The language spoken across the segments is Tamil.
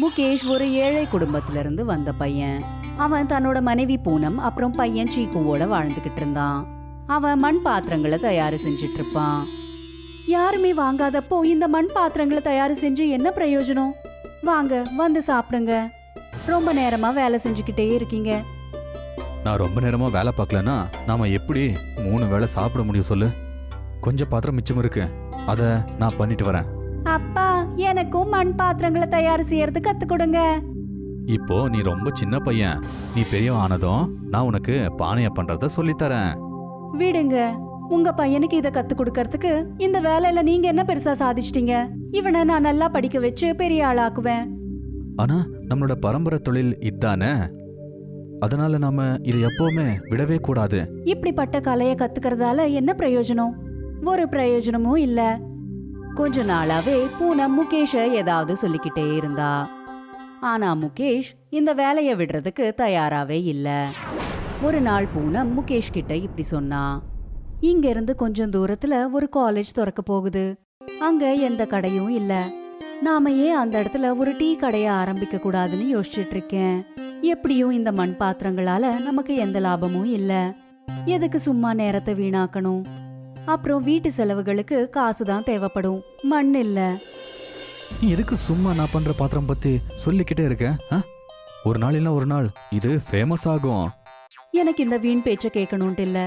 முகேஷ் ஒரு ஏழை குடும்பத்திலிருந்து வந்த பையன். அவன் தன்னோட மனைவி பூனம் அப்புறம் பையன் சீக்குவோட வாழ்ந்துகிட்டு இருந்தான். அவன் மண் பாத்திரங்களை தயார் செஞ்சிட்டு இருப்பான். யாருமே வாங்காதப்போ இந்த மண் பாத்திரங்களை தயார் செஞ்சு என்ன பிரயோஜனம்? வாங்க வந்து சாப்பிடுங்க. ரொம்ப நேரமா வேலை செஞ்சுக்கிட்டே இருக்கீங்க. நான் ரொம்ப நேரமா வேலை பார்க்கலன்னா நாம எப்படி 3 வேளை சாப்பிட முடியும் சொல்லு? கொஞ்சம் பாத்திரம் மிச்சம் இருக்கு, அதை நான் பண்ணிட்டு வரேன். அப்பா, எனக்கும் மண் பாத்திரங்களை தயார் செய்யறது கத்து கொடுங்க. இப்போ நீ ரொம்ப சின்ன பையன், நீ பெரியவன் ஆனதும் நான் உனக்கு பானைய பண்றத சொல்லித்தரேன். விடுங்க, உங்க பையனுக்கு இத கத்து கொடுக்கறதுக்கு இந்த வேலையில நீங்க என்ன பெருசா சாதிச்சிட்டீங்க? இவனை நான் நல்லா படிக்க வச்சு பெரிய ஆளாக்குவேன். ஆனா நம்மளோட பரம்பரை தொழில் இதானே, அதனால நாம இதை எப்பவுமே விடவே கூடாது. இப்படிப்பட்ட கலையை கத்துக்கிறதால என்ன பிரயோஜனம்? ஒரு பிரயோஜனமும் இல்ல. கொஞ்ச நாளாவே பூனம் முகேஷ ஏதாவது சொல்லிக்கிட்டே இருந்தா. ஆனா முகேஷ் இந்த வேலையை விடுறதுக்கு தயாராவே இல்ல. ஒரு நாள் பூனம் முகேஷ் கிட்ட இப்படி சொன்னா, இங்க இருந்து கொஞ்சம் தூரத்துல ஒரு காலேஜ் திறக்க போகுது. அங்க எந்த கடையும் இல்ல. நாம ஏன் அந்த இடத்துல ஒரு டீ கடைய ஆரம்பிக்க கூடாதுன்னு யோசிச்சுட்டு இருக்கேன். எப்படியும் இந்த மண் பாத்திரங்களால நமக்கு எந்த லாபமும் இல்ல. எதுக்கு சும்மா நேரத்தை வீணாக்கணும்? அப்புறம் வீட்டு செலவுகளுக்கு காசுதான் தேவைப்படும், மண் இல்ல. நீ எதுக்கு சும்மா நான் பண்ற பாத்திரம் பத்தி சொல்லிக்கிட்டே இருக்க? ஒரு நாள் இல்ல ஒரு நாள் இது ஃபேமஸ் ஆகும். எனக்கு இந்த வீண் பேச்ச கேட்கணும்ட்டு இல்ல.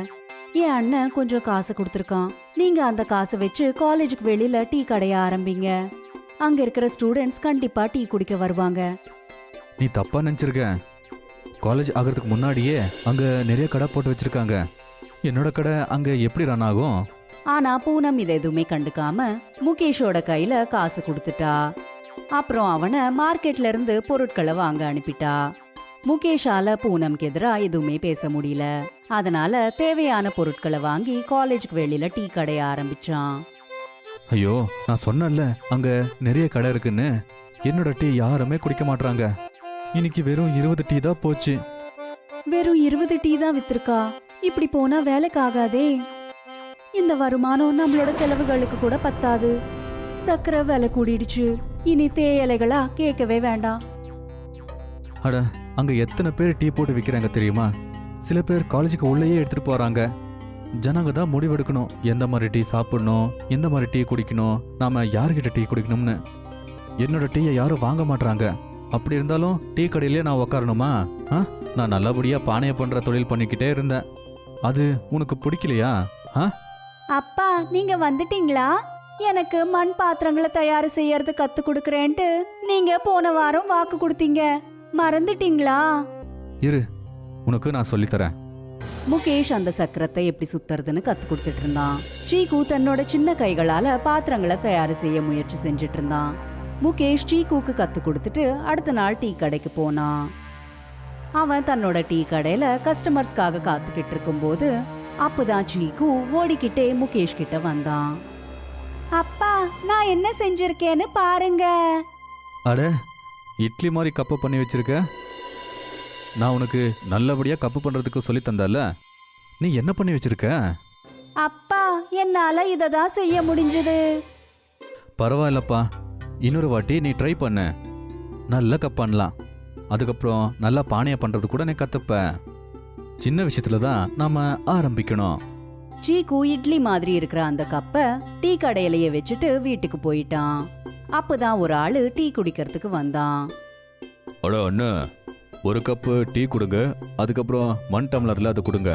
என் அண்ணன் கொஞ்சம் காசு கொடுத்துருக்கான். நீங்க அந்த காசை வச்சு காலேஜுக்கு வெளியில டீ கடைய ஆரம்பிங்க. அங்க இருக்கிற ஸ்டூடெண்ட்ஸ் கண்டிப்பா டீ குடிக்க வருவாங்க. நீ தப்பா நினைச்சிருக்க. காலேஜ் ஆகிறதுக்கு முன்னாடியே அங்க நிறைய கடை போட்டு வச்சிருக்காங்க. என்னோட கடை அங்க எப்படி ரன் ஆகும்? ஆனா பூனம் இதை எதுவுமே கண்டுக்காம முகேஷோட கையில காசு கொடுத்துட்டா. அப்புறம் அவனை மார்க்கெட்ல இருந்து பொருட்களை வாங்க அனுப்பிட்டா. முகேஷால பூனம்க்கு எதிரா எதுவுமே பேச முடியல. அதனால தேவையான பொருட்களை வாங்கி காலேஜுக்கு வெளியில டீ கடைய ஆரம்பிச்சான். ஐயோ, நான் சொன்னேன்ல அங்க நிறைய கடை இருக்குன்னு. என்னோட டீ யாருமே குடிக்க மாட்டாங்க. இன்னைக்கு வெறும் 20 டீ தான் போச்சு. வெறும் 20 டீ தான் வித்திருக்கா? இப்படி போனா வேலைக்கு ஆகாதே. இந்த வருமானம் நம்மளோட செலவுகளுக்கு கூட பத்தாது. சக்கரை விலை கூடிடுச்சு. இனி தேயிலைகளா கேட்கவே வேண்டாம். அட, அங்க எத்தனை பேர் டீ போட்டு விற்கிறாங்க தெரியுமா? சில பேர் காலேஜுக்கு உள்ளேயே எடுத்துட்டு போறாங்க. ஜனங்க தான் முடிவெடுக்கணும் எந்த மாதிரி டீ சாப்பிடணும், எந்த மாதிரி டீ குடிக்கணும், நாம யாருக்கிட்ட டீ குடிக்கணும்னு. என்னோட டீயை யாரும் வாங்க மாட்டாங்க. அப்படி இருந்தாலும் டீ கடையிலே நான் உக்காரணுமா? நான் நல்லபடியா பானைய பண்ற தொழில் பண்ணிக்கிட்டே இருந்தேன். அது உனக்கு பிடிக்கலையா? அப்பா, நீங்க வந்துட்டீங்களா? எனக்கு மண் பாத்திரங்களை தயார் செய்யறது கத்து கொடுக்கறேன்ட்டு நீங்க போன வாரம் வாக்கு கொடுத்தீங்க, மறந்துட்டீங்களா? இரு, உனக்கு நான் சொல்லித்தரேன். முகேஷ் அந்த சக்கரத்தை எப்படி சுத்துறதுன்னு கத்து கொடுத்துட்டு இருந்தான். சீக்கு தன்னோட சின்ன கைகளால பாத்திரங்களை தயார் செய்ய முயற்சி செஞ்சுட்டு இருந்தான். முகேஷ் சீக்குக்கு கத்து கொடுத்துட்டு அடுத்த நாள் டீ கடைக்கு போனான். அவன் தன்னோட டீ கடையில கஸ்டமர்ஸ்க்காக காத்துக்கிட்டு இருக்கும் போது அப்பதான் சீக்கு ஓடிக்கிட்டே முகேஷ் கிட்ட வந்தான். அப்பா, நான் என்ன செஞ்சிருக்கேன்னு பாருங்க. அட, இட்லி மாதிரி கப்பு பண்ணி வச்சிருக்க. நான் உனக்கு நல்லபடியா கப்பு பண்றதுக்கு சொல்லி தந்தால, நீ என்ன பண்ணி வச்சிருக்க? அப்பா, என்னால இததான் செய்ய முடிஞ்சது. பரவாயில்லப்பா, இன்னொரு வாட்டி நீ ட்ரை பண்ண. நல்ல கப் பண்ணலாம். அதுக்கப்புறம் நல்லா பானைய பண்றது கூட நீ கத்துப்ப. சின்ன விஷயத்துல தான் நாம ஆரம்பிக்கணும். சீக்கு இட்லி மாதிரி இருக்கிற அந்த கப்பை டீ கடையிலேயே வச்சுட்டு வீட்டுக்கு போயிட்டான். அப்பதான் ஒரு ஆளு டீ குடிக்கிறதுக்கு வந்தான். அட அண்ணா, ஒரு கப்பு டீ கொடுங்க, அதுக்கப்புறம் மண் டம்ளர்ல அதை கொடுங்க.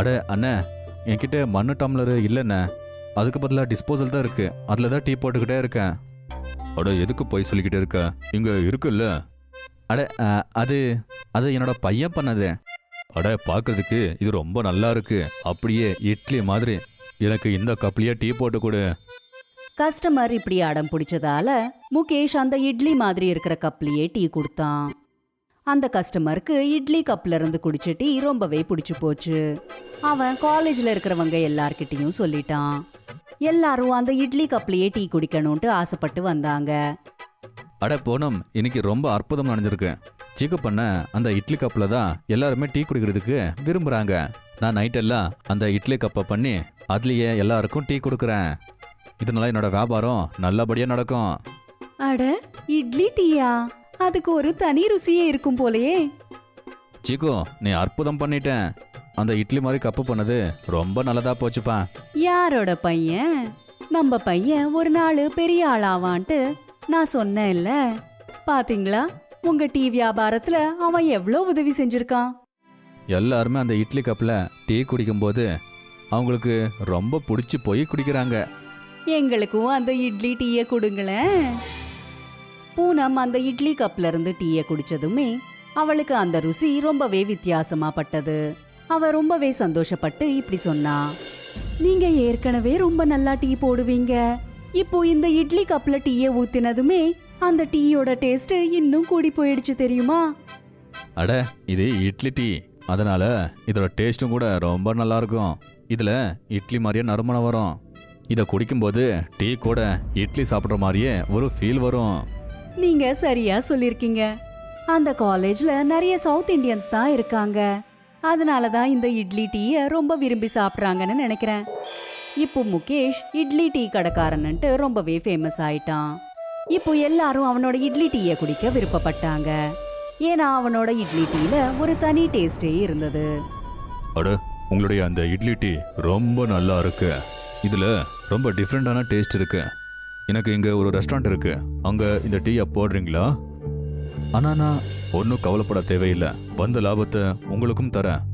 அட அண்ணா, என்கிட்ட மண்ணு டம்ளர் இல்லைண்ணே, அதுக்கு பதிலாக டிஸ்போசல் தான் இருக்கு, அதில் தான் டீ போட்டுக்கிட்டே இருக்கேன். அட, எதுக்கு போய் சொல்லிக்கிட்டே இருக்க? இங்க இருக்குல்ல. அட, அது என்னோட பையன் பண்ணது. அட, பார்க்கறதுக்கு இது ரொம்ப நல்லா இருக்கு, அப்படியே இட்லி மாதிரி. எனக்கு இந்த கப்லயே டீ போட்டு கொடு. கஸ்டமர் இப்படி அடம் பிடிச்சதால முகேஷ் அந்த இட்லி மாதிரி இருக்கிற கப்லயே டீ கொடுத்தான். அந்த கஸ்டமருக்கு இட்லி கப்ல இருந்து குடிச்ச டீ ரொம்பவே பிடிச்சு போச்சு. அவன் காலேஜ்ல இருக்கிறவங்க எல்லார்கிட்டையும் சொல்லிட்டான். எல்லாரும் அந்த இட்லி கப்லயே டீ குடிக்கணும்ட்டு ஆசைப்பட்டு வந்தாங்க. அட பூனம், இன்னைக்கு ரொம்ப அற்புதம் நடந்திருக்கு. சீக்கு பண்ண அந்த இட்லி கப்ல தான் எல்லாருமே டீ குடிக்கிறதுக்கு விரும்புறாங்க. நான் நைட்டெல்லாம் அந்த இட்லி கப்பை பண்ணி அதுலயே எல்லாருக்கும் டீ கொடுக்குறேன். இதனால என்னோட வியாபாரம் நல்லபடியா நடக்கும். அட, இட்லி டீயா? அதுக்கு ஒரு தனி ருசியே இருக்கும் போலயே. சீக்கு, நீ அற்புதம் பண்ணிட்டேன். அந்த இட்லி மாதிரி கப்பு பண்ணது ரொம்ப நல்லதா போச்சுப்பா. யாரோட பையன்? நம்ம பையன் ஒரு நாள் பெரிய ஆளாவான்ட்டு நான் சொன்னேன்ல. பாத்தீங்களா, உங்க டீ வியாபாரத்துல அவன் எவ்வளவு உதவி செஞ்சிருக்கான். எல்லாருமே அந்த இட்லி கப்பில் டீ குடிக்கும்போது அவங்களுக்கு ரொம்ப பிடிச்சி போய் குடிக்கிறாங்க. எங்களுக்கும் அந்த இட்லி டீயை கொடுங்களேன். பூனம் அந்த இட்லி கப்ல இருந்து டீயை குடிச்சதுமே அவளுக்கு அந்த ருசி ரொம்பவே வித்தியாசமா பட்டது. அவ ரொம்பவே சந்தோஷப்பட்டு இப்படி சொன்னா, நீங்க ஏற்கனவே ரொம்ப நல்லா டீ போடுவீங்க. இப்போ இந்த இட்லி கப்ல டீயை ஊத்தினதுமே அந்த டீயோட டேஸ்ட் இன்னும் கூடி போயிடுச்சு தெரியுமா? அட, இது இட்லி டீ, அதனால இதோட டேஸ்ட்டும் கூட ரொம்ப நல்லா இருக்கும். இதில் இட்லி மாதிரியே நறுமணம் வரும். இதை குடிக்கும்போது டீ கூட இட்லி சாப்பிட்ற மாதிரியே ஒரு ஃபீல் வரும். நீங்க சரியா சொல்லிருக்கீங்க. அந்த காலேஜ்ல நிறைய சவுத் இந்தியன்ஸ் தான் இருக்காங்க. அதனால தான் இந்த இட்லி டீயை ரொம்ப விரும்பி சாப்பிட்றாங்கன்னு நினைக்கிறேன். இப்போ முகேஷ் இட்லி டீ கடைக்காரன்ட்டு ரொம்பவே ஃபேமஸ் ஆயிட்டான். இப்போ எல்லாரும் அவனோட இட்லி டீயை குடிக்க விருப்பப்பட்டாங்க. ஏன்னா அவனோட இட்லி டீல ஒரு தனி டேஸ்டே இருந்தது. அட, உங்களுடைய அந்த இட்லி டீ ரொம்ப நல்லா இருக்கு. இதில் ரொம்ப டிஃப்ரெண்டான டேஸ்ட் இருக்கு. எனக்கு இங்கே ஒரு ரெஸ்டாரண்ட் இருக்கு, அங்கே இந்த டீயை போடுறீங்களா? ஆனால் நான் ஒன்றும் கவலைப்பட தேவையில்லை. வந்த லாபத்தை உங்களுக்கும் தரேன்.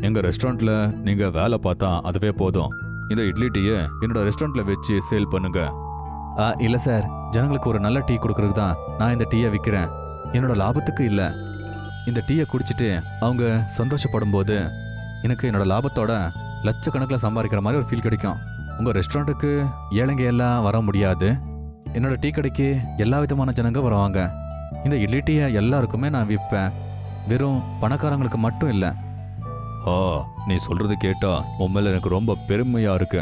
எங்கள் ரெஸ்டாரண்ட்டில் நீங்கள் வேலை பார்த்தா அதுவே போதும். இந்த இட்லி டீயை என்னோட ரெஸ்டாரண்ட்டில் வச்சு சேல் பண்ணுங்க. இல்லை சார், ஜனங்களுக்கு ஒரு நல்ல டீ கொடுக்கறதுக்கு தான் நான் இந்த டீயை விற்கிறேன். என்னோட லாபத்துக்கு இல்லை. இந்த டீயை குடிச்சிட்டு அவங்க சந்தோஷப்படும் போது எனக்கு என்னோட லாபத்தோட லட்சக்கணக்கில் சம்பாதிக்கிற மாதிரி ஒரு ஃபீல் கிடைக்கும். உங்கள் ரெஸ்டாரண்ட்டுக்கு ஏழைங்க எல்லாம் வர முடியாது. என்னோட டீ கடைக்கு எல்லா விதமான ஜனங்க வருவாங்க. இந்த இட்லி டீயை எல்லாருக்குமே நான் விற்பேன், வெறும் பணக்காரங்களுக்கு மட்டும் இல்லை. நீ சொல்றது கேட்டா உன் மேல எனக்கு ரொம்ப பெருமையா இருக்கு.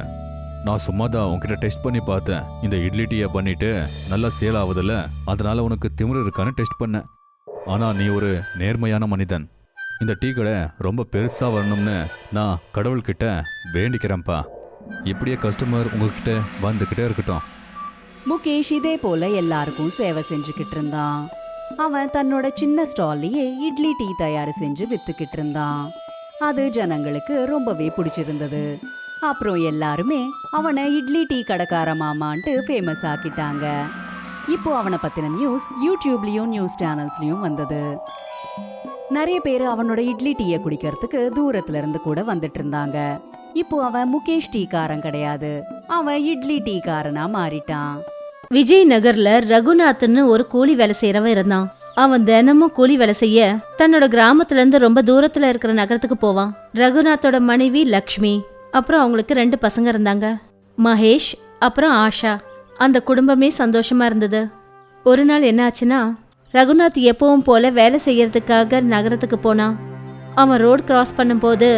நான் சும்மா தான் உன்கிட்ட டெஸ்ட் பண்ணி பார்த்தேன். இந்த இட்லி டீயை பண்ணிட்டு நல்லா சேல் ஆகுதுல்ல, அதனால உனக்கு திமிரு இருக்கான்னு டெஸ்ட் பண்ணேன். ஆனா நீ ஒரு நேர்மையான மனிதன். இந்த டீ கடை ரொம்ப பெருசா வரணும்னு நான் கடவுள்கிட்ட வேண்டிக்கிறேன்ப்பா. இப்படியே கஸ்டமர் உங்ககிட்ட வந்துக்கிட்டே இருக்கட்டும். முகேஷ் இதே போல எல்லாருக்கும் சேவை செஞ்சுக்கிட்டு இருந்தான். அவன் தன்னோட சின்ன ஸ்டால்லையே இட்லி டீ தயார் செஞ்சு வித்துக்கிட்டு இருந்தான். அது ஜனங்களுக்கு ரொம்பவே பிடிச்சிருந்தது. அப்புறம் எல்லாருமே அவனை இட்லி டீ கடைக்கார மாமான்ட்டு ஃபேமஸ் ஆக்கிட்டாங்க. இப்போ அவனை பத்தின நியூஸ் யூடியூப்லயும் நியூஸ் சேனல்ஸ்லயும் வந்தது. நிறைய பேர் அவனோட இட்லி டீயை குடிக்கிறதுக்கு தூரத்துல இருந்து கூட வந்துட்டு இருந்தாங்க. இப்போ அவன் முகேஷ் டீக்காரன் கிடையாது, அவன் இட்லி டீக்காரனா மாறிட்டான். விஜய் நகர்ல ரகுநாத்னு ஒரு கூலி வேலை செய்யறவன் இருந்தான். அவன் தினமும் கூலி வேலை செய்ய தன்னோட கிராமத்துல இருந்து ரொம்ப தூரத்துல இருக்கிற நகரத்துக்கு போவான். ரகுநாத்தோட மனைவி லக்ஷ்மி, அப்புறம் அவங்களுக்கு 2 பசங்க இருந்தாங்க, மகேஷ் அப்புறம் ஆஷா. அந்த குடும்பமே சந்தோஷமா இருந்தது. ஒரு நாள் என்ன ஆச்சுன்னா, ரகுநாத் எப்பவும் போல வேலை செய்யறதுக்காக நகரத்துக்கு போனான். அவன் ரோடு கிராஸ் பண்ணும்போது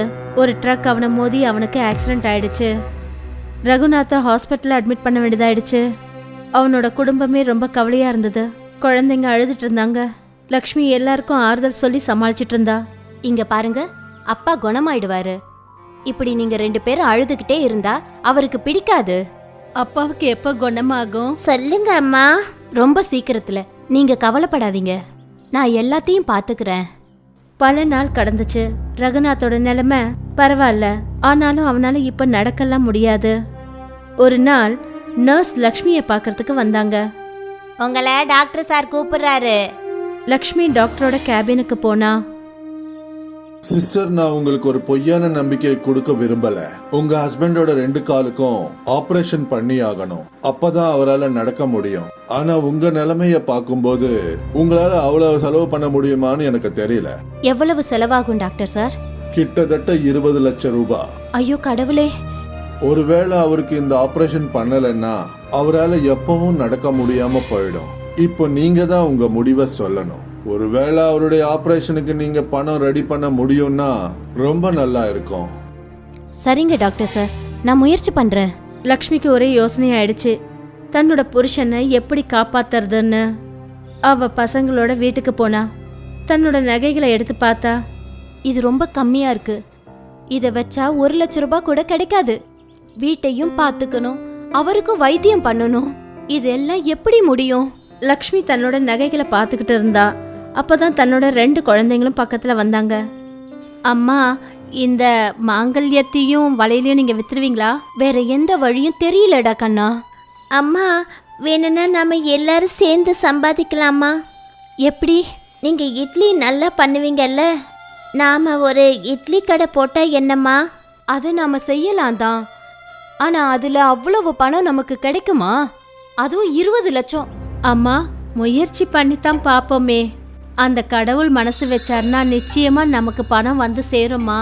ஒரு ட்ரக் அவனை மோதி அவனுக்கு ஆக்சிடென்ட் ஆயிடுச்சு. ரகுநாத்தை ஹாஸ்பிட்டல்ல அட்மிட் பண்ண வேண்டியதாயிடுச்சு. அவனோட குடும்பமே ரொம்ப கவலையா இருந்தது. குழந்தைங்க அழுதுட்டு இருந்தாங்க. லக்ஷ்மி எல்லாருக்கும் ஆறுதல் சொல்லி சமாளிச்சிட்டு இருந்தா. இங்க பாருங்க, அப்பா குணமாயிடுவாரு. இப்படி நீங்க 2 பேரும் அழுதுகிட்டே இருந்தா அவருக்கு பிடிக்காது. அப்பாவுக்கு எப்ப குணமாகும்? சொல்லுங்க அம்மா. ரொம்ப சீக்கிரத்துல. நீங்க கவலைப்படாதீங்க, நான் எல்லாத்தையும் பாத்துக்கிறேன். பல நாள் கடந்துச்சு. ரகுநாத்தோட நிலைமை பரவாயில்ல, ஆனாலும் அவனால இப்ப நடக்கலாம் முடியாது. ஒரு நாள் நர்ஸ் லக்ஷ்மியை பார்க்கறதுக்கு வந்தாங்க. உங்களை டாக்டர் சார் கூப்பிடுறாரு. லக்ஷ்மி டாக்டரோட கேபினுக்கு போனா. சிஸ்டர், நான் உங்களுக்கு ஒரு பொய்யான நம்பிக்கையை கொடுக்க விரும்பல. உங்க ஹஸ்பண்டோட 2 காலுக்கும் ஆபரேஷன் பண்ணி ஆகணும், அப்பதான் அவரால் நடக்க முடியும். ஆனா உங்க நிலைமைய பார்க்கும்போது உங்களால அவ்வளவு செலவு பண்ண முடியுமான்னு எனக்கு தெரியல. எவ்வளவு செலவாகும் டாக்டர் சார்? கிட்டத்தட்ட 20 லட்சம் ரூபாய். ஐயோ கடவுளே. ஒருவேளை அவருக்கு இந்த ஆபரேஷன் பண்ணலைன்னா அவரால் எப்பவும் நடக்க முடியாம போயிடும். இப்போ நீங்க தான் உங்க முடிவை சொல்லணும். ஒருவேளை அவருடைய ஆபரேஷனுக்கு நீங்க பணம் ரெடி பண்ண முடியும்னா ரொம்ப நல்லா இருக்கும். சரிங்க டாக்டர் சார், நான் முயற்சி பண்றேன். லக்ஷ்மிக்கு ஒரே யோசனை ஆயிடுச்சு, தன்னோட புருஷனை எப்படி காப்பாத்துறதுன்னு. அவ பசங்களோட வீட்டுக்கு போனா. தன்னோட நகைகளை எடுத்து பார்த்தா. இது ரொம்ப கம்மியா இருக்கு. இதை வச்சா 1 லட்சம் ரூபாய் கூட கிடைக்காது. வீட்டையும் பார்த்துக்கணும், அவருக்கும் வைத்தியம் பண்ணணும். இதெல்லாம் எப்படி முடியும்? லக்ஷ்மி தன்னோட நகைகளை பார்த்துக்கிட்டு இருந்தா. அப்பதான் தன்னோட 2 குழந்தைங்களும் பக்கத்துல வந்தாங்க. அம்மா, இந்த மாங்கல்யத்தையும் வளையலையும் நீங்க வித்துருவீங்களா? வேற எந்த வழியும் தெரியலடா கண்ணா. அம்மா, வேணும்னா நாம எல்லாரும் சேர்ந்து சம்பாதிக்கலாமா? எப்படி? நீங்க இட்லி நல்லா பண்ணுவீங்கல்ல, நாம ஒரு இட்லி கடை போட்டா என்னம்மா? அதை நாம செய்யலாம் தான். ஆனா அதுல அவ்வளவு பணம் நமக்கு கிடைக்குமா? அதுவும் 20 லட்சம். அம்மா, முயற்சி பண்ணித்தான் பாப்போமே. அந்த கடவுள் மனசு வச்சாருன்னா நிச்சயமா நமக்கு பணம் வந்து சேருமா.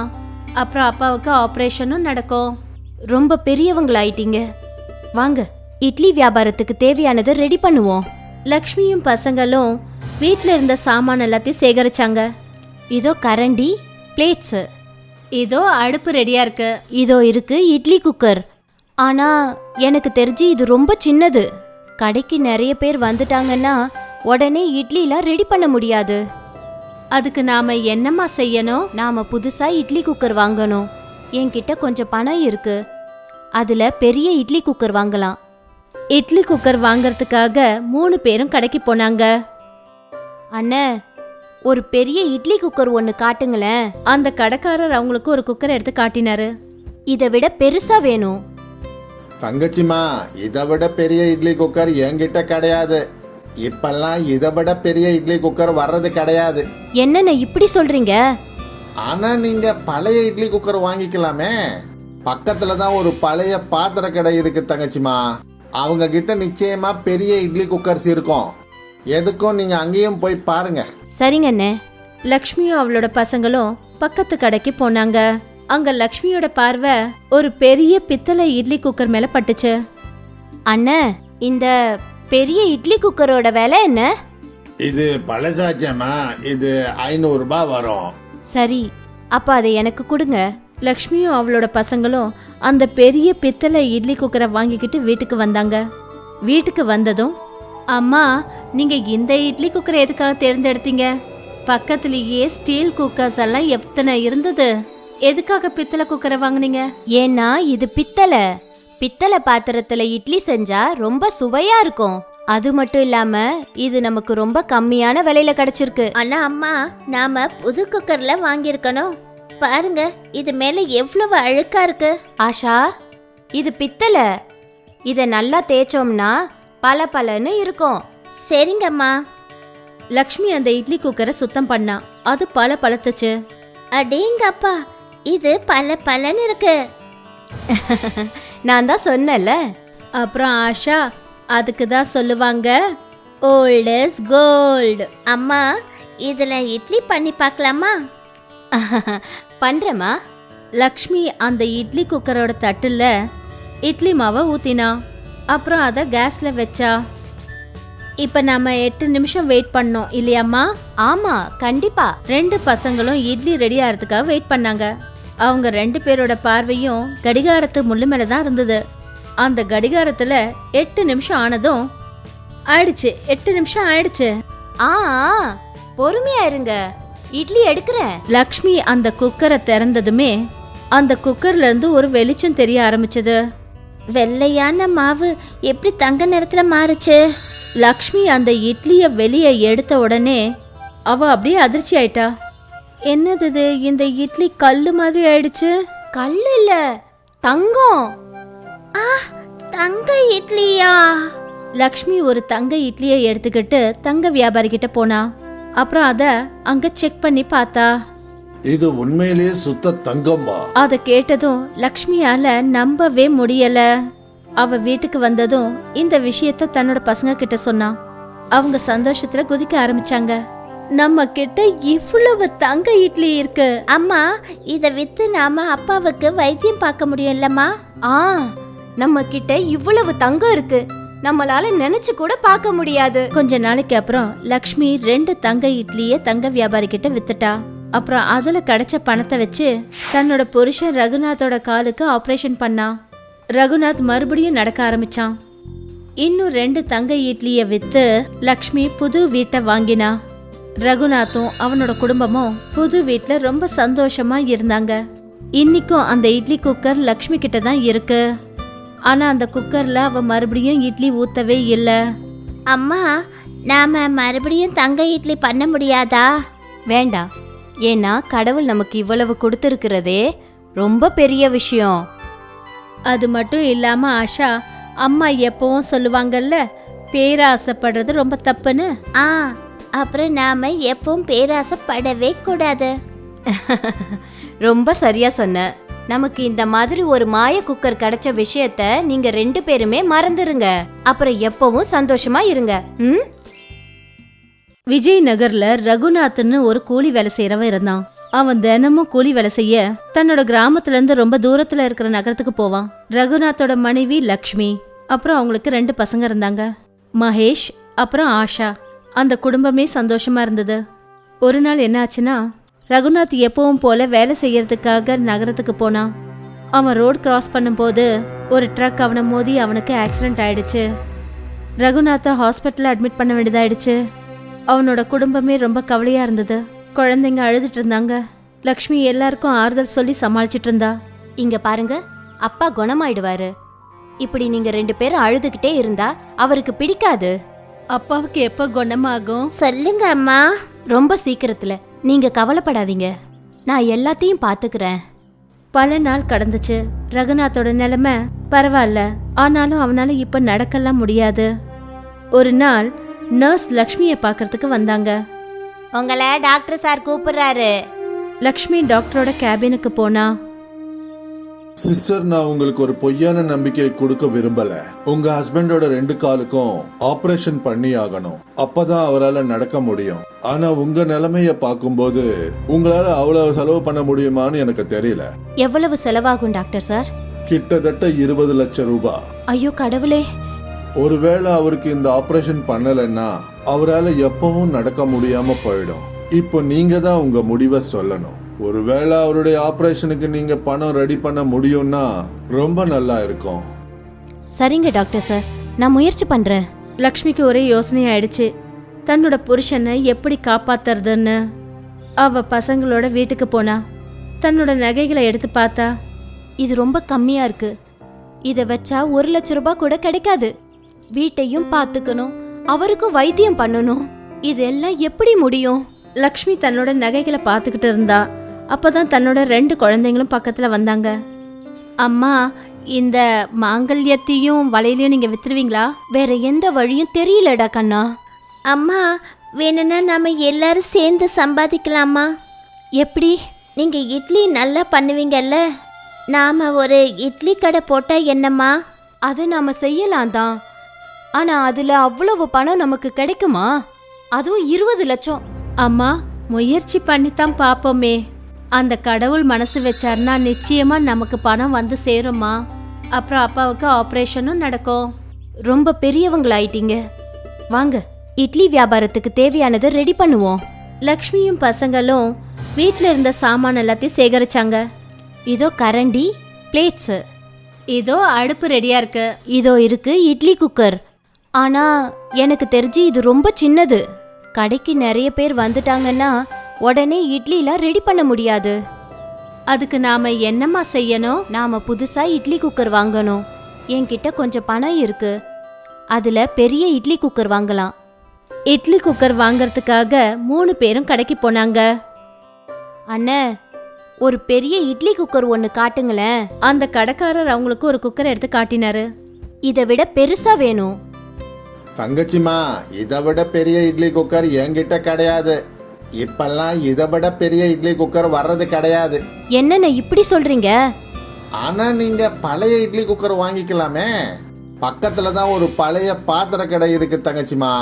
அப்புறம் அப்பாவுக்கு ஆபரேஷனும் நடக்கும். ரொம்ப பெரியவங்களாயிட்டீங்க. வாங்க, இட்லி வியாபாரத்துக்கு தேவையானதை ரெடி பண்ணுவோம். லக்ஷ்மியும் பசங்களும் வீட்ல இருந்த சாமான் எல்லாத்தையும் சேகரிச்சாங்க. இதோ கரண்டி, பிளேட்ஸ். இதோ அடுப்பு ரெடியா இருக்கு. இதோ இருக்கு இட்லி குக்கர். ஆனா எனக்கு தெரிஞ்சு இது ரொம்ப சின்னது. கடைக்கு நிறைய பேர் வந்துட்டாங்கன்னா உடனே இட்லிலாம் ரெடி பண்ண முடியாது. அதுக்கு நாம என்னம்மா செய்யணும்? நாம புதுசா இட்லி குக்கர் வாங்கணும். என்கிட்ட கொஞ்சம் பணம் இருக்கு. அதுல பெரிய இட்லி குக்கர் வாங்கலாம். இட்லி குக்கர் வாங்கறதுக்காக 3 பேரும் கடைக்கு போனாங்க. அண்ணே, ஒரு பெரிய இட்லி குக்கர் ஒன்று காட்டுங்களேன். அந்த கடைக்காரர் அவங்களுக்கு ஒரு குக்கர் எடுத்து காட்டினாரு. இதை விட பெருசா வேணும். தங்கச்சிமா, இதை விட பெரிய இட்லி குக்கர் என்கிட்ட கிடையாது. இப்பெல்லாம் இதை விட பெரிய இட்லி குக்கர் வர்றது கிடையாது. என்னண்ணே இப்படி சொல்றீங்க? ஆனா நீங்க பழைய இட்லி குக்கர் வாங்கிக்கலாமே. பக்கத்துல தான் ஒரு பழைய பாத்திர கடை இருக்கு தங்கச்சிமா. அவங்க கிட்ட நிச்சயமா பெரிய இட்லி குக்கர்ஸ் இருக்கும். எதுக்கும் நீங்க அங்கேயும் போய் பாருங்க. சரிங்க அண்ணே. லக்ஷ்மியும் அவளோட பசங்களும் பக்கத்து கடைக்கு போனாங்க. அங்க லக்ஷ்மியோட பார்வை ஒரு பெரிய பித்தளை இட்லி குக்கர் மேல பட்டுச்சு. அண்ணே, இந்த பெரிய இட்லி குக்கரோட விலை என்ன? இது பழசாச்சம்மா, இது 500 ரூபாய் வரும். சரி, அப்ப அதை எனக்கு கொடுங்க. லக்ஷ்மியும் அவளோட பசங்களும் அந்த பெரிய பித்தளை இட்லி குக்கரை வாங்கிக்கிட்டு வீட்டுக்கு வந்தாங்க. வீட்டுக்கு வந்ததும், அம்மா, நீங்க இந்த இட்லி குக்கரை எதுக்காக தேர்ந்தெடுத்தீங்க? பக்கத்துலயே ஸ்டீல் குக்கர்ஸ் எல்லாம் எத்தனை இருந்தது. எதுக்காக பித்தளை குக்கரை வாங்குனீங்க? ஏன்னா இது பித்தளை பாத்திரத்துல இட்லி செஞ்சா ரொம்ப சுவையா இருக்கும். அது மட்டும் இல்லாம இது நமக்கு ரொம்ப கம்மியான விலையில கிடைச்சிருக்கு. ஆனா அம்மா, நாம புது குக்கர்ல வாங்கியிருக்கணும். பாருங்க, இது மேல எவ்வளவு அழுக்கா இருக்கு. ஆஷா, இது பித்தளை. இத நல்லா தேய்ச்சோம்னா பளபளன்னு இருக்கும். சரிங்கம்மா. லக்ஷ்மி அந்த இட்லி குக்கரை சுத்தம் பண்ணா. அது பளபளத்துச்சு. அடேங்கப்பா, இது பலன்னு இருக்கு. நான் தான் சொன்னேன்ல. அப்புறம் ஆஷா, அதுக்கு தான் சொல்லுவாங்க ஓல்ட் இஸ் கோல்ட். அம்மா, இதுல இட்லி பண்ணி பார்க்கலாமா? பண்றேம்மா. லக்ஷ்மி அந்த இட்லி குக்கரோட தட்டுல இட்லி மாவை ஊத்தினா. அப்புறம் அதை கேஸ்ல வச்சா. இப்ப நாம 8 நிமிஷம் வெயிட் பண்ணோம் இல்லையாம்மா? ஆமா, கண்டிப்பா. 2 பசங்களும் இட்லி ரெடி ஆகிறதுக்காக வெயிட் பண்ணாங்க. அவங்க 2 பேரோட பார்வையும் கடிகாரத்து முள்ளு மேல தான் இருந்தது. அந்த கடிகாரத்துல 8 நிமிஷம் ஆனதும் ஆயிடுச்சு. 8 நிமிஷம் ஆயிடுச்சு. ஆ, பொறுமையா இருங்க, இட்லி எடுக்கிறேன். லக்ஷ்மி அந்த குக்கரை திறந்ததுமே அந்த குக்கர்ல இருந்து ஒரு வெளிச்சம் தெரிய ஆரம்பிச்சது. வெள்ளையான மாவு எப்படி தங்க நிறத்துல மாறுச்சு? லக்ஷ்மி அந்த இட்லிய வெளியே எடுத்த உடனே அவ அப்படியே அதிர்ச்சி ஆயிட்டா. என்னது இது, இந்த இட்லி கல்லு மாதிரி ஆயிடுச்சு. கல்லு இல்ல, தங்கம். தங்க இட்லியா? லக்ஷ்மி ஒரு தங்க இட்லியை எடுத்துக்கிட்டு தங்க வியாபாரி கிட்ட போனா. அப்புறம் அத அங்க செக் பண்ணி பார்த்தா. இது உண்மையிலேயே சுத்த தங்கம்பா. அத கேட்டதும் லக்ஷ்மியால நம்பவே முடியல. அவ வீட்டுக்கு வந்ததும் இந்த விஷயத்த தன்னோட பசங்க கிட்ட சொன்னா. அவங்க சந்தோஷத்துல குதிக்க ஆரம்பிச்சாங்க. நம்ம கிட்ட இவ்வளவு தங்க இட்லி இருக்கு. அம்மா, இத வித்து நாம அப்பாவுக்கு வைத்தியம் பார்க்க முடியும்லம்மா? ஆ, நம்ம கிட்ட இவ்வளவு தங்கம் இருக்கு, நம்மளால நினைச்சு கூட பார்க்க முடியாது. கொஞ்ச நாளைக்கு அப்புறம் லக்ஷ்மி 2 தங்க இட்லிய தங்க வியாபாரி கிட்ட வித்துட்டா. அப்புறம் அதுல கிடைச்ச பணத்தை வச்சு தன்னோட புருஷன் ரகுநாத்தோட காலுக்கு ஆபரேஷன் பண்ணா. ரகுநாத் மறுபடியும் நடக்க ஆரம்பிச்சான். இன்னும் 2 தங்க இட்லிய வித்து லக்ஷ்மி புது வீட்டை வாங்கினா. ரகுநாத்தும் அவனோட குடும்பமும் புது வீட்ல ரொம்ப சந்தோஷமா இருந்தாங்க. இன்னைக்கும் அந்த இட்லி குக்கர் லக்ஷ்மி கிட்ட தான் இருக்கு. ஆனா அந்த குக்கர்ல அவ மறுபடியும் இட்லி ஊத்தவே இல்ல. அம்மா, நாம மறுபடியும் தங்க இட்லி பண்ண முடியாதா? வேண்டாம். ஏன்னா கடவுள் நமக்கு இவ்வளவு கொடுத்துருக்கிறதே ரொம்ப பெரிய விஷயம். அது மட்டும் இல்லாம ஆஷா, அம்மா எப்பவும் சொல்லுவாங்கல்ல, பேராசைப்படுறது ரொம்ப தப்புன்னு. ஆ, அப்புறம் நாம எப்பவும் பேராசைப்படவே கூடாது. ரொம்ப சரியா சொன்ன. நமக்கு இந்த மாதிரி ஒரு மாய குக்கர் கிடைச்ச விஷயத்த நீங்க 2 பேருமே மறந்துருங்க. அப்புறம் எப்பவும் சந்தோஷமா இருங்க. ம். விஜய் நகர்ல ரகுநாத்னு ஒரு கூலி வேலை செய்யறவன் இருந்தான். அவன் தினமும் கூலி வேலை செய்ய தன்னோட கிராமத்துல இருந்து ரொம்ப தூரத்துல இருக்கிற நகரத்துக்கு போவான். ரகுநாத்தோட மனைவி லக்ஷ்மி, அப்புறம் அவங்களுக்கு 2 பசங்க இருந்தாங்க, மகேஷ் அப்புறம் ஆஷா. அந்த குடும்பமே சந்தோஷமா இருந்தது. ஒரு நாள் என்ன ஆச்சுன்னா, ரகுநாத் எப்பவும் போல வேலை செய்யறதுக்காக நகரத்துக்கு போனான். அவன் ரோட் கிராஸ் பண்ணும்போது ஒரு ட்ரக் அவனை மோதி அவனுக்கு ஆக்சிடென்ட் ஆயிடுச்சு. ரகுநாத்தை ஹாஸ்பிட்டலில் அட்மிட் பண்ண வேண்டியதாயிடுச்சு. அவனோட குடும்பமே ரொம்ப கவலையா இருந்தது. குழந்தைங்க அழுதுட்டு இருந்தாங்க. லக்ஷ்மி எல்லாருக்கும் ஆறுதல் சொல்லி சமாளிச்சிட்டு இருந்தா. இங்க பாருங்க, அப்பா குணமாயிடுவாரு. இப்படி நீங்க 2 பேரும் அழுதுகிட்டே இருந்தா அவருக்கு பிடிக்காது. அப்பாவுக்கு எப்ப குணமாகும்? சொல்லுங்க அம்மா. ரொம்ப சீக்கிரத்துல. நீங்க கவலைப்படாதீங்க, நான் எல்லாத்தையும் பாத்துக்கிறேன். பல நாள் கடந்துச்சு. ரகுநாத்தோட நிலைமை பரவாயில்ல, ஆனாலும் அவனால இப்ப நடக்கலாம் முடியாது. ஒரு நாள் நர்ஸ் லக்ஷ்மியை பார்க்கறதுக்கு வந்தாங்க. உங்களை டாக்டர் சார் கூப்பிடுறாரு. லக்ஷ்மி டாக்டரோட கேபினுக்கு போனா. சிஸ்டர், நான் உங்களுக்கு ஒரு பொய்யான நம்பிக்கையை கொடுக்க விரும்பல. உங்க ஹஸ்பண்டோட 2 காலுக்கும் ஆபரேஷன் பண்ணி ஆகணும். அப்பதான் அவரால் நடக்க முடியும். ஆனா உங்க நிலைமைய பார்க்கும்போது உங்களால அவ்வளவு செலவு பண்ண முடியுமான்னு எனக்கு தெரியல. எவ்வளவு செலவாகும் டாக்டர் சார்? கிட்டத்தட்ட 20 லட்சம் ரூபாய். ஐயோ கடவுளே. ஒருவேளை அவருக்கு இந்த ஆபரேஷன் பண்ணலைன்னா அவரால் எப்பவும் நடக்க முடியாம போயிடும். இப்போ நீங்க தான் உங்க முடிவை சொல்லணும். ஒருவேளை அவருடைய ஆபரேஷனுக்கு நீங்க பணம் ரெடி பண்ண முடியும்னா ரொம்ப நல்லா இருக்கும். சரிங்க டாக்டர் சார், நான் முயற்சி பண்றேன். லக்ஷ்மிக்கு ஒரே யோசனை ஆயிடுச்சு, தன்னோட புருஷனை எப்படி காப்பாத்துறதுன்னு. அவ பசங்களோட வீட்டுக்கு போனா. தன்னோட நகைகளை எடுத்து பார்த்தா. இது ரொம்ப கம்மியா இருக்கு. இதை வச்சா 1 லட்சம் ரூபாய் கூட கிடைக்காது. வீட்டையும் பார்த்துக்கணும், அவருக்கும் வைத்தியம் பண்ணணும். இதெல்லாம் எப்படி முடியும்? லக்ஷ்மி தன்னோட நகைகளை பார்த்துக்கிட்டு இருந்தா. அப்பதான் தன்னோட 2 குழந்தைங்களும் பக்கத்துல வந்தாங்க. அம்மா, இந்த மாங்கல்யத்தையும் வளையலையும் நீங்க வித்துருவீங்களா? வேற எந்த வழியும் தெரியலடா கண்ணா. அம்மா, வேணும்னா நாம எல்லாரும் சேர்ந்து சம்பாதிக்கலாமா? எப்படி? நீங்க இட்லி நல்லா பண்ணுவீங்கல்ல, நாம ஒரு இட்லி கடை போட்டா என்னம்மா? அதை நாம செய்யலாம் தான். ஆனா அதுல அவ்வளவு பணம் நமக்கு கிடைக்குமா? அதுவும் 20 லட்சம். அம்மா, முயற்சி பண்ணித்தான் பாப்போமே. அந்த கடவுள் மனசு வச்சார்னா நிச்சயமா நமக்கு பணம் வந்து சேருமா. அப்புறம் அப்பாவுக்கு ஆபரேஷனும் நடக்கும். ரொம்ப பெரியவங்களாயிட்டீங்க. வாங்க, இட்லி வியாபாரத்துக்கு தேவையானதை ரெடி பண்ணுவோம். லக்ஷ்மியும் பசங்களும் வீட்டில் இருந்த சாமான் எல்லாத்தையும் சேகரிச்சாங்க. இதோ கரண்டி, பிளேட்ஸ். இதோ அடுப்பு ரெடியா இருக்கு. இதோ இருக்கு இட்லி குக்கர். ஆனா எனக்கு தெரிஞ்சு இது ரொம்ப சின்னது. கடைக்கு நிறைய பேர் வந்துட்டாங்கன்னா உடனே இட்லிலாம் ரெடி பண்ண முடியாது. அதுக்கு நாம என்னம்மா செய்யணும்? நாம புதுசா இட்லி குக்கர் வாங்கணும். என்கிட்ட கொஞ்சம் பணம் இருக்கு, அதுல பெரிய இட்லி குக்கர் வாங்கலாம். இட்லி குக்கர் வாங்கறதுக்காக 3 பேரும் கடைக்கு போனாங்க. அண்ணே, ஒரு பெரிய இட்லி குக்கர் ஒன்று காட்டுங்களேன். அந்த கடைக்காரர் அவங்களுக்கு ஒரு குக்கர் எடுத்து காட்டினாரு. இதை விட பெருசா வேணும். தங்கச்சிமா, இதை விட பெரிய இட்லி குக்கர் என்கிட்ட கிடையாது. இப்பெல்லாம் இதை விட பெரிய இட்லி குக்கர் வர்றது கிடையாது. என்னென்ன இப்படி சொல்றீங்க? ஆனா நீங்க பழைய இட்லி குக்கர் வாங்கிக்கலாமே. பக்கத்துல தான் ஒரு பழைய பாத்திர கடை இருக்கு தங்கச்சிமா.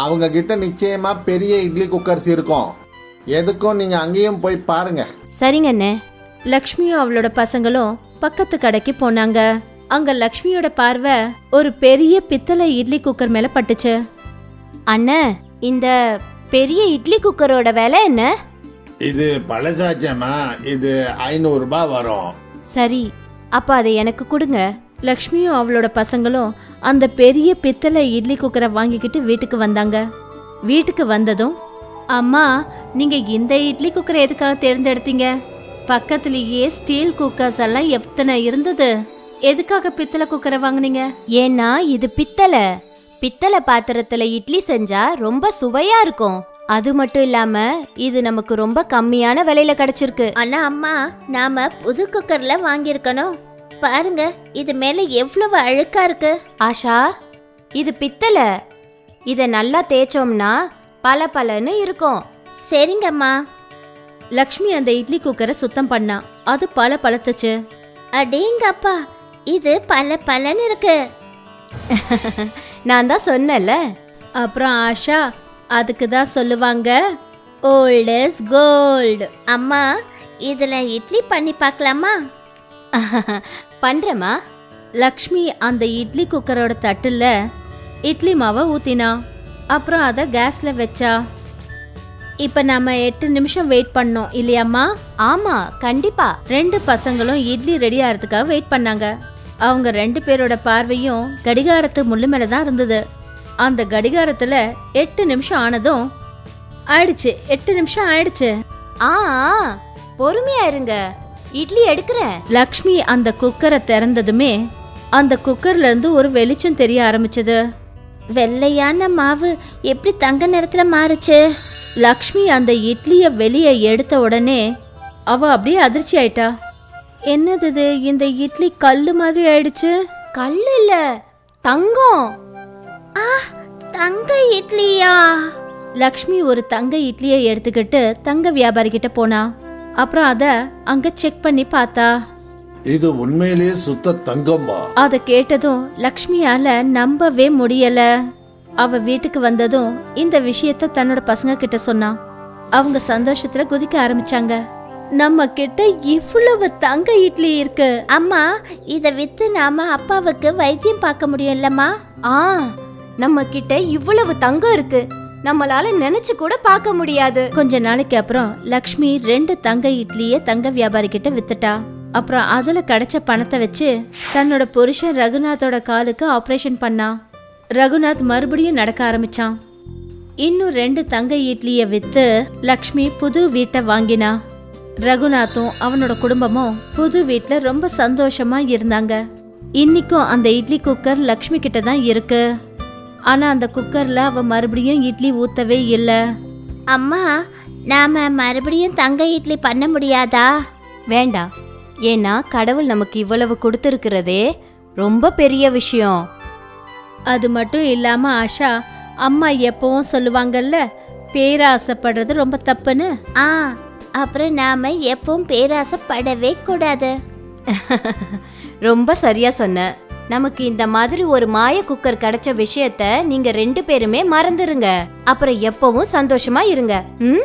அவங்க கிட்ட நிச்சயமா பெரிய இட்லி குக்கர்ஸ் இருக்கும். எதுக்கும் நீங்க அங்கேயும் போய் பாருங்க. சரிங்க அண்ணே. லக்ஷ்மியும் அவளோட பசங்களும் பக்கத்து கடைக்கு போனாங்க. அங்க லக்ஷ்மியோட பார்வை ஒரு பெரிய பித்தளை இட்லி குக்கர் மேல பட்டுச்சு. அண்ணே, இந்த பெரிய இட்லி குக்கரோட விலை என்ன? இது பழசாச்சேம்மா, இது 500 ரூபாய் வரும். சரி, அப்ப அதை எனக்கு கொடுங்க. லக்ஷ்மியும் அவளோட பசங்களும் அந்த பெரிய பித்தளை இட்லி குக்கரை வாங்கிக்கிட்டு வீட்டுக்கு வந்தாங்க. வீட்டுக்கு வந்ததும், அம்மா, நீங்க இந்த இட்லி குக்கரை எதுக்காக தேர்ந்தெடுத்தீங்க? பக்கத்துலயே ஸ்டீல் குக்கர்ஸ் எல்லாம் எத்தனை இருந்தது. எதுக்காக பித்தளை குக்கரை வாங்குனீங்க? ஏன்னா இது பித்தளை. பித்தளை பாத்திரத்துல இட்லி செஞ்சா ரொம்ப சுவையா இருக்கும். அது மட்டும் இல்லாம இது நமக்கு ரொம்ப கம்மியான விலையில கிடைச்சிருக்கு. ஆனா அம்மா, நாம புது குக்கர்ல வாங்கியிருக்கணும். பாருங்க, இது மேல எவ்வளவு அழுக்கா இருக்கு. ஆஷா, இது பித்தளை. இத நல்லா தேய்ச்சோம்னா பளபளன்னு இருக்கும். சரிங்கம்மா. லக்ஷ்மி அந்த இட்லி குக்கரை சுத்தம் பண்ணா. அது பளபளத்துச்சு. அடேங்கப்பா, இது பலன்னு இருக்கு. நான் தான் சொன்னேன்ல. அப்புறம் ஆஷா, அதுக்கு தான் சொல்லுவாங்க ஓல்ட் இஸ் கோல்டு. அம்மா, இதுல இட்லி பண்ணி பார்க்கலாமா? பண்றேம்மா. லக்ஷ்மி அந்த இட்லி குக்கரோட தட்டுல இட்லி மாவை ஊத்தினா. அப்புறம் அதை கேஸ்ல வச்சா. இப்ப நாம 8 நிமிஷம் வெயிட் பண்ணோம் இல்லையாம்மா? ஆமா, கண்டிப்பா. 2 பசங்களும் இட்லி ரெடி ஆகிறதுக்காக வெயிட் பண்ணாங்க. அவங்க 2 பேரோட பார்வையும் கடிகாரத்து முள்ளு மேல தான் இருந்தது. அந்த கடிகாரத்துல 8 நிமிஷம் ஆனதும் ஆயிடுச்சு. 8 நிமிஷம் ஆயிடுச்சு. ஆ, பொறுமையா இருங்க, இட்லி எடுக்கிறேன். லக்ஷ்மி அந்த குக்கரை திறந்ததுமே அந்த குக்கர்ல இருந்து ஒரு வெளிச்சம் தெரிய ஆரம்பிச்சது. வெள்ளையான மாவு எப்படி தங்க நிறத்துல மாறுச்சு? லக்ஷ்மி அந்த இட்லிய வெளியே எடுத்த உடனே அவ அப்படியே அதிர்ச்சி ஆயிட்டா. என்னது இது, இந்த இட்லி கல்லு மாதிரி ஆயிடுச்சு. கல்லு இல்ல, தங்கம். தங்க இட்லியா? லக்ஷ்மி ஒரு தங்க இட்லியை எடுத்துக்கிட்டு தங்க வியாபாரி கிட்ட போனா. அப்புறம் அத அங்க செக் பண்ணி பார்த்தா. இது உண்மையிலேயே சுத்த தங்கம்பா? அத கேட்டதும் லக்ஷ்மியால நம்பவே முடியல. அவ வீட்டுக்கு வந்ததும் இந்த விஷயத்த தன்னோட பசங்க கிட்ட சொன்னா. அவங்க சந்தோஷத்துல குதிக்க ஆரம்பிச்சாங்க. நம்ம கிட்ட இவ்வளவு தங்க இட்லி இருக்கு. அம்மா, இத வித்து நாம அப்பாவுக்கு வைத்தியம் பார்க்க முடியும்லம்மா? ஆ, நம்ம கிட்ட இவ்வளவு தங்கம் இருக்கு, நம்மளால நினைச்சு கூட பார்க்க முடியாது. கொஞ்ச நாளைக்கு அப்புறம் லக்ஷ்மி 2 தங்க இட்லிய தங்க வியாபாரி கிட்ட வித்துட்டா. அப்புறம் அதுல கிடைச்ச பணத்தை வச்சு தன்னோட புருஷன் ரகுநாத்தோட காலுக்கு ஆபரேஷன் பண்ணா. ரகுநாத் மறுபடியும் நடக்க ஆரம்பிச்சான். இன்னும் 2 தங்க இட்லிய வித்து லக்ஷ்மி புது வீட்டை வாங்கினா. ரகுநாத்தும் அவனோட குடும்பமும் புது வீட்ல ரொம்ப சந்தோஷமா இருந்தாங்க. இன்னைக்கும் அந்த இட்லி குக்கர் லக்ஷ்மி கிட்ட தான் இருக்கு. ஆனா அந்த குக்கர்ல அவ மறுபடியும் இட்லி ஊத்தவே இல்ல. அம்மா, நாம மறுபடியும் தங்க இட்லி பண்ண முடியாதா? வேண்டாம், ஏன்னா கடவுள் நமக்கு இவ்வளவு கொடுத்துருக்கிறதே ரொம்ப பெரிய விஷயம். அது மட்டும் இல்லாம ஆஷா, அம்மா எப்பவும் சொல்லுவாங்கல்ல, பேராசைப்படுறது ரொம்ப தப்புன்னு. அப்புறம் நாம எப்பவும் பேராசைப்படவே கூடாது. ரொம்ப சரியா சொன்ன. நமக்கு இந்த மாதிரி ஒரு மாய குக்கர் கிடைச்ச விஷயத்த நீங்க 2 பேருமே மறந்துருங்க. அப்புறம் எப்பவும் சந்தோஷமா இருங்க. ம்.